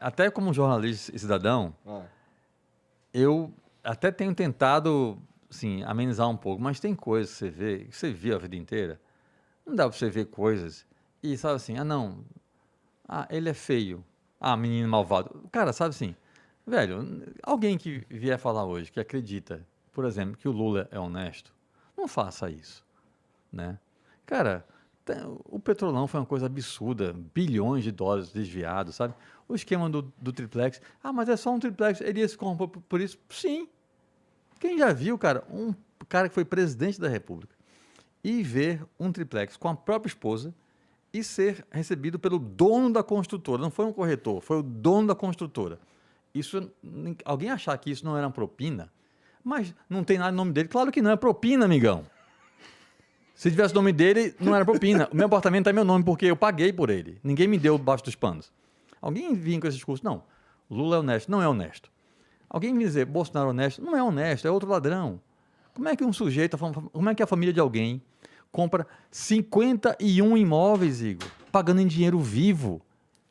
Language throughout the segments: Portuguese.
Até como jornalista e cidadão, eu até tenho tentado, assim, amenizar um pouco, mas tem coisas que você vê, que você viu a vida inteira. Não dá para você ver coisas e sabe assim, não, ele é feio, menino malvado. Cara, sabe assim, velho, alguém que vier falar hoje, que acredita, por exemplo, que o Lula é honesto, não faça isso, né? Cara, o Petrolão foi uma coisa absurda, bilhões de dólares desviados, sabe? O esquema do triplex, mas é só um triplex, ele ia se corromper por isso? Sim. Quem já viu, cara, um cara que foi presidente da República e ver um triplex com a própria esposa e ser recebido pelo dono da construtora, não foi um corretor, foi o dono da construtora. Isso, alguém achar que isso não era uma propina, mas não tem nada no nome dele, claro que não, é propina, amigão. Se tivesse o nome dele, não era propina. O meu apartamento está em meu nome porque eu paguei por ele. Ninguém me deu debaixo dos panos. Alguém vinha com esse discurso, não, Lula é honesto, não é honesto. Alguém me dizer, Bolsonaro é honesto, não é honesto, é outro ladrão. Como é que um sujeito, como é que a família de alguém compra 51 imóveis, Igor, pagando em dinheiro vivo?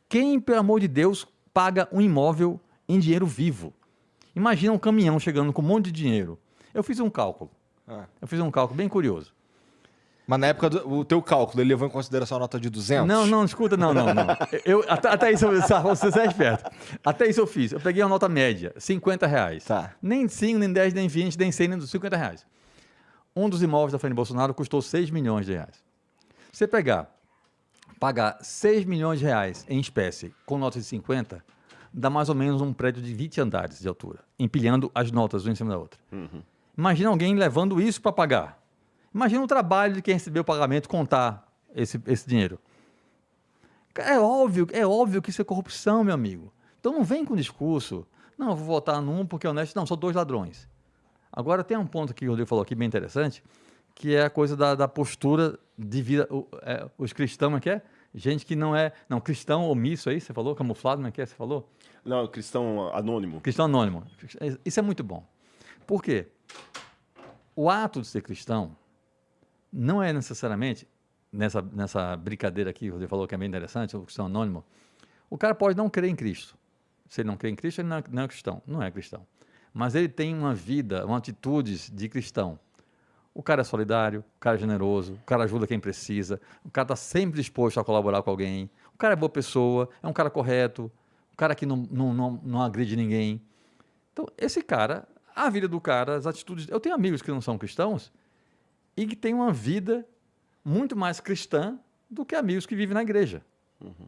Quem, pelo amor de Deus, paga um imóvel em dinheiro vivo? Imagina um caminhão chegando com um monte de dinheiro. Eu fiz um cálculo. Bem curioso. Mas na época, o teu cálculo, ele levou em consideração a nota de 200? Não, escuta, não. Até isso, você é esperto. Até isso eu fiz. Eu peguei uma nota média, R$50. Tá. Nem 5, nem 10, nem 20, nem 100, nem R$50. Um dos imóveis da frente Bolsonaro custou R$6 milhões. Você pagar R$6 milhões em espécie com nota de 50, dá mais ou menos um prédio de 20 andares de altura, empilhando as notas uma em cima da outra. Uhum. Imagina alguém levando isso para pagar. Imagina o trabalho de quem recebeu o pagamento contar esse dinheiro. É óbvio que isso é corrupção, meu amigo. Então não vem com discurso, não, eu vou votar num porque é honesto. Não, são dois ladrões. Agora tem um ponto que o Rodrigo falou aqui bem interessante, que é a coisa da postura de vida. Os cristãos, que é? Gente que não é... Não, cristão omisso aí, você falou? Camuflado, não é que é? Você falou? Não, cristão anônimo. Cristão anônimo. Isso é muito bom. Por quê? O ato de ser cristão não é necessariamente, nessa brincadeira aqui, você falou que é bem interessante, o cristão anônimo, o cara pode não crer em Cristo. Se ele não crê em Cristo, ele não é cristão. Não é cristão. Mas ele tem uma vida, uma atitudes de cristão. O cara é solidário, o cara é generoso, o cara ajuda quem precisa, o cara está sempre disposto a colaborar com alguém, o cara é boa pessoa, é um cara correto, um cara que não agride ninguém. Então, esse cara, a vida do cara, as atitudes... Eu tenho amigos que não são cristãos e que têm uma vida muito mais cristã do que amigos que vivem na igreja. Uhum.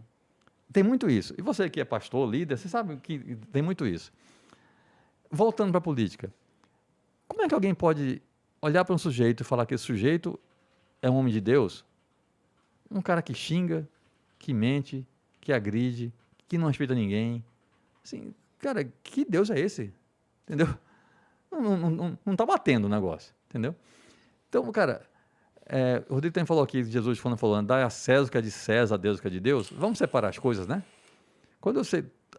Tem muito isso. E você que é pastor, líder, você sabe que tem muito isso. Voltando para a política, como é que alguém pode olhar para um sujeito e falar que esse sujeito é um homem de Deus? Um cara que xinga, que mente, que agride, que não respeita ninguém. Assim, cara, que Deus é esse? Entendeu? Não está batendo o negócio, entendeu? Então, cara, o Rodrigo também falou aqui, Jesus falou, dá a César o que é de César, a Deus o que é de Deus. Vamos separar as coisas, né? Quando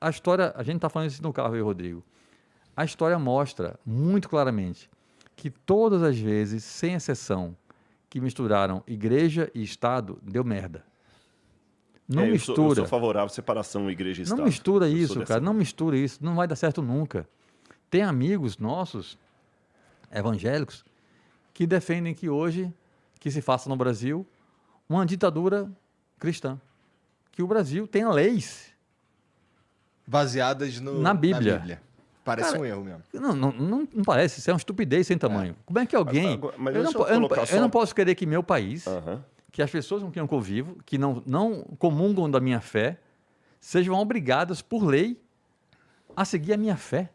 a história, a gente está falando isso no carro, eu e o Rodrigo, a história mostra muito claramente que todas as vezes, sem exceção, que misturaram igreja e Estado, deu merda. Não mistura. Eu sou favorável à separação igreja e Estado. Não mistura isso, cara, não mistura isso, não vai dar certo nunca. Tem amigos nossos, evangélicos, que defendem que hoje, que se faça no Brasil, uma ditadura cristã. Que o Brasil tenha leis baseadas na Bíblia. Parece Cara, um erro mesmo. Não parece, isso é uma estupidez sem tamanho. Como é que alguém... Mas eu não posso querer que meu país, Uhum. que as pessoas com quem eu convivo, que não comungam da minha fé, sejam obrigadas por lei a seguir a minha fé.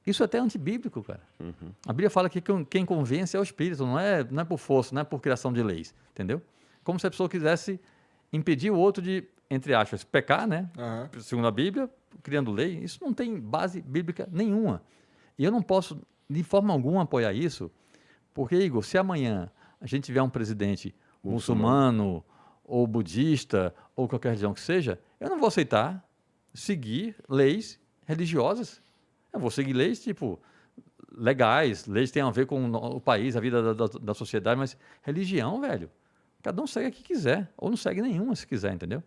Isso é até antibíblico, cara. Uhum. A Bíblia fala que quem convence é o Espírito, não é por força, não é por criação de leis, entendeu? Como se a pessoa quisesse impedir o outro de, entre aspas, pecar, né? Uhum. Segundo a Bíblia, criando lei. Isso não tem base bíblica nenhuma. E eu não posso, de forma alguma, apoiar isso, porque, Igor, se amanhã a gente tiver um presidente muçulmano ou budista ou qualquer religião que seja, eu não vou aceitar seguir leis religiosas. Eu vou seguir leis, tipo, legais, leis que têm a ver com o país, a vida da sociedade, mas religião, velho, cada um segue a que quiser, ou não segue nenhuma se quiser, entendeu?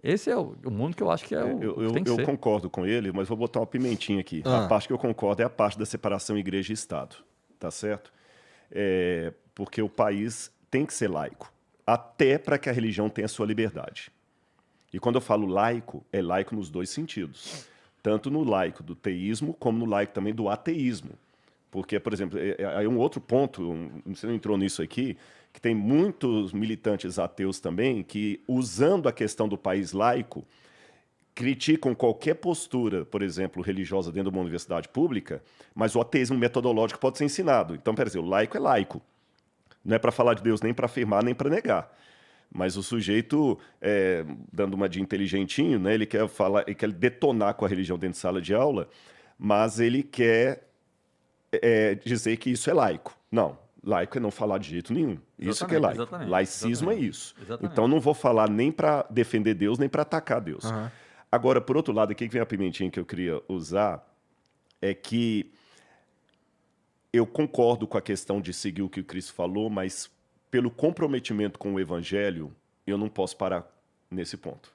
Esse é o mundo que eu acho que é o que tem que Eu ser. concordo com ele, mas vou botar uma pimentinha aqui. A parte que eu concordo é a parte da separação igreja e Estado, tá certo? Porque o país tem que ser laico, até para que a religião tenha sua liberdade. E quando eu falo laico, é laico nos dois sentidos. Tanto no laico do teísmo, como no laico também do ateísmo. Porque, por exemplo, aí um outro ponto, você não entrou nisso aqui, que tem muitos militantes ateus também que, usando a questão do país laico, criticam qualquer postura, por exemplo, religiosa dentro de uma universidade pública, mas o ateísmo metodológico pode ser ensinado. Então, quer dizer, o laico é laico. Não é para falar de Deus nem para afirmar, nem para negar. Mas o sujeito, dando uma de inteligentinho, né, ele quer detonar com a religião dentro de sala de aula, mas ele quer dizer que isso é laico. Não, laico é não falar de jeito nenhum. Isso que é laico. Laicismo é isso. Exatamente. Então não vou falar nem para defender Deus, nem para atacar Deus. Agora, por outro lado, aqui que vem a pimentinha que eu queria usar, é que eu concordo com a questão de seguir o que o Cristo falou, mas pelo comprometimento com o evangelho, eu não posso parar nesse ponto.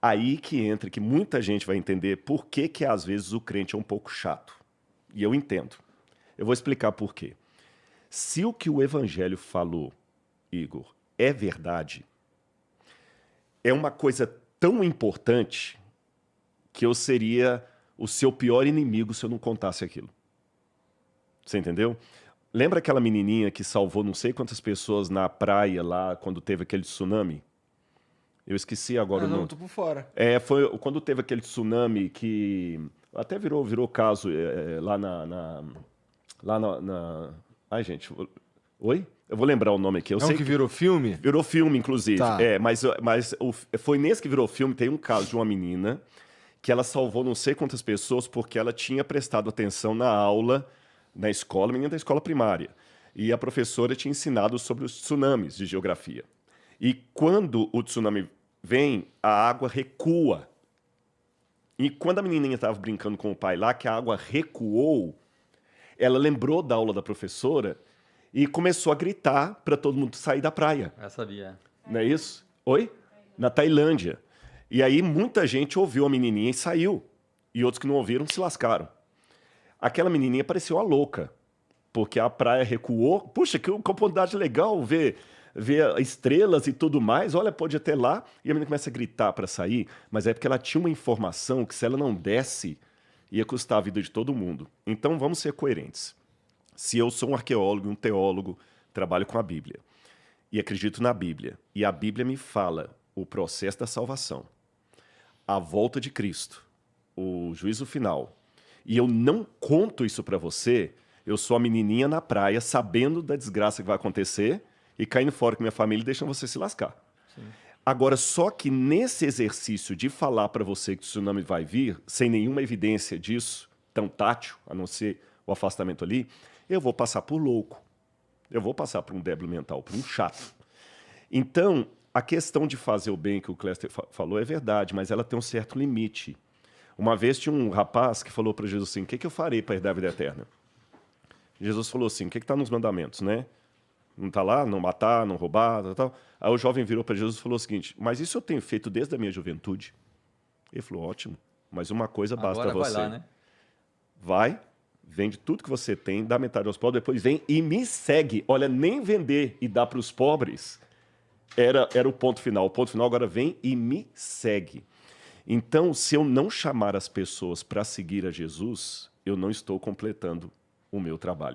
Aí que entra, que muita gente vai entender por que às vezes o crente é um pouco chato. E eu entendo. Eu vou explicar por quê. Se o que o evangelho falou, Igor, é verdade, é uma coisa tão importante que eu seria o seu pior inimigo se eu não contasse aquilo. Você entendeu? Lembra aquela menininha que salvou não sei quantas pessoas na praia lá quando teve aquele tsunami? Eu esqueci agora o nome. Não, tô por fora. Foi quando teve aquele tsunami que até virou caso lá na... Ai, gente. Oi? Eu vou lembrar o nome aqui. Eu sei que virou filme? Virou filme, inclusive. Tá. Mas foi nesse que virou filme, tem um caso de uma menina que ela salvou não sei quantas pessoas porque ela tinha prestado atenção na aula na escola, menina da escola primária. E a professora tinha ensinado sobre os tsunamis de geografia. E quando o tsunami vem, a água recua. E quando a menininha estava brincando com o pai lá, que a água recuou, ela lembrou da aula da professora e começou a gritar para todo mundo sair da praia. Eu sabia. Não é isso? Oi? Na Tailândia. E aí muita gente ouviu a menininha e saiu. E outros que não ouviram se lascaram. Aquela menininha parecia uma louca, porque a praia recuou. Puxa, que oportunidade legal ver estrelas e tudo mais. Olha, pode ir até lá. E a menina começa a gritar para sair, mas é porque ela tinha uma informação que se ela não desse, ia custar a vida de todo mundo. Então vamos ser coerentes. Se eu sou um arqueólogo, um teólogo, trabalho com a Bíblia e acredito na Bíblia, e a Bíblia me fala o processo da salvação, a volta de Cristo, o juízo final, e eu não conto isso para você, eu sou a menininha na praia sabendo da desgraça que vai acontecer e caindo fora com minha família e deixando você se lascar. Sim. Agora, só que nesse exercício de falar para você que o tsunami vai vir, sem nenhuma evidência disso, tão tátil, a não ser o afastamento ali, eu vou passar por louco. Eu vou passar por um débil mental, por um chato. Então, a questão de fazer o bem que o Cléster falou é verdade, mas ela tem um certo limite. Uma vez tinha um rapaz que falou para Jesus assim, o que eu farei para herdar a vida eterna? Jesus falou assim, o que está nos mandamentos, né? Não está lá? Não matar, não roubar, tal. Aí o jovem virou para Jesus e falou o seguinte, mas isso eu tenho feito desde a minha juventude. Ele falou, ótimo, mas uma coisa basta a você. Vai lá, né? Vai, vende tudo que você tem, dá metade aos pobres, depois vem e me segue. Olha, nem vender e dar para os pobres era o ponto final. O ponto final agora vem e me segue. Então, se eu não chamar as pessoas para seguir a Jesus, eu não estou completando o meu trabalho.